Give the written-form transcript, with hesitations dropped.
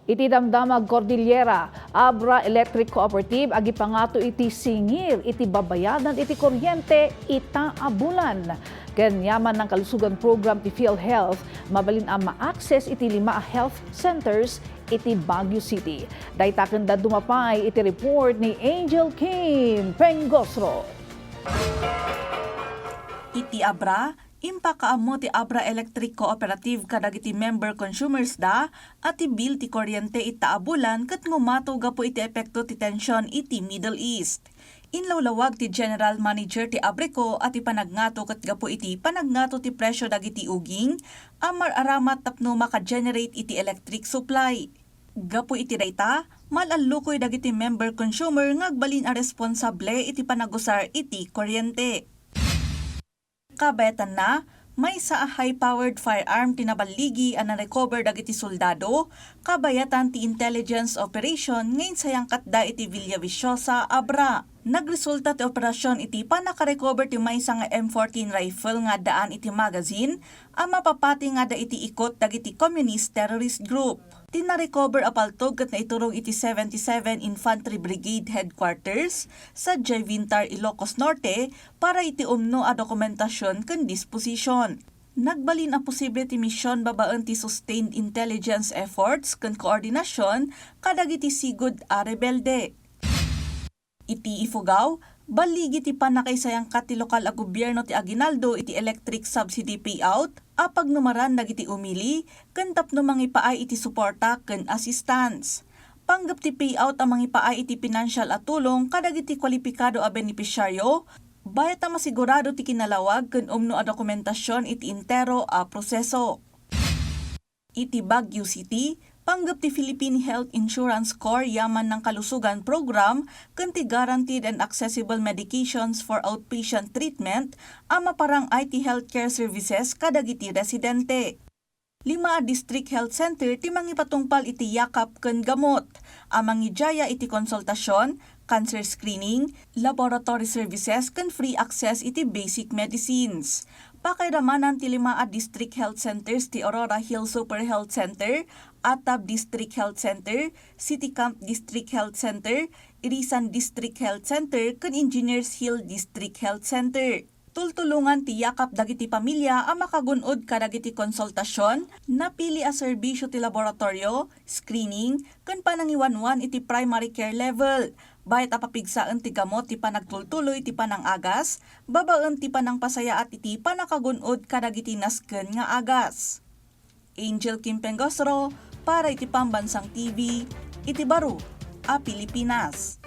Iti Damdamag Cordillera, Abra Electric Cooperative, agi pangato iti Singir, iti babayadan iti kuryente, ita a bulan. Ganyaman ng kalusugan program ti PhilHealth, mabalin ang ma-access iti 5 health centers iti Baguio City. Daytaken da dumapay iti report ni Anjel Kim Pengosro. Iti Abra, impakaamo ti Abra Electric Cooperative kadagiti member consumers da at ibil ti kuryente ita bulan ket ngumato gapo iti epekto ti tensyon iti Middle East. Inlawlawag ti General Manager ti ABRECO at ipanagnato ket gapo iti panagnato ti presyo dagiti uging amar aramat tapno maka-generate iti electric supply. Gapo iti dayta, malallukoy dagiti member consumer ngagbalin a responsable iti panagusar iti kuryente. Kabetan na, may sa high-powered firearm tinabaligi ang na-recover dagiti soldado, kabayatan ti intelligence operation ngayon sayang katda iti Villaviciosa, Abra. Nagresulta ti operasyon iti panaka-recover ti may nga M14 rifle nga daan iti magazine, ang mapapati nga da iti ikot dagiti communist terrorist group. Tina-recover apaltog kat na iturong iti 77 Infantry Brigade Headquarters sa Jayvintar, Ilocos Norte para iti umno a dokumentasyon ken disposisyon. Nagbalin a posible ti misyon babaan ti sustained intelligence efforts ken koordinasyon kadagiti sigud a rebelde. Iti Ifugao, baligi ti panakaysayang kat ti lokal a gobyerno ti Aguinaldo iti electric subsidy payout, apag numaran dagiti umili, ken tapno mangipaay iti suporta ken assistance. Panggap ti payout ang mangipaay iti financial at tulong kadagiti kwalipikado a benepisyaryo, bayat a masigurado ti kinalawag ken umno a dokumentasyon iti intero a proseso. Iti Baguio City, panggap ti Philippine Health Insurance Corps yaman ng kalusugan program ken ti guaranteed and accessible medications for outpatient treatment ang maparang IT healthcare services kadagiti residente. 5 district health center ti mangipatungpal iti yakap ken gamot, ang mangijaya iti konsultasyon, cancer screening, laboratory services ken free access iti basic medicines. Pakairamanan ti 5 district health centers ti Aurora Hill Super Health Center, Atab District Health Center, City Camp District Health Center, Irisan District Health Center ken Engineers Hill District Health Center. Tultulungan ti yakap dagiti pamilya ang makagunod kadagiti konsultasyon, napili a serbisyo ti laboratorio, screening, ken panangiwanwan iti primary care level. Bayat apapigsaan ti gamot ti panagtultuloy ti panangagas, babaan ti panangpasaya at iti panakagunod kadagiti nasken nga agas. Anjel Kim Pengosro para iti Pambansang TV, iti Baro, a Pilipinas.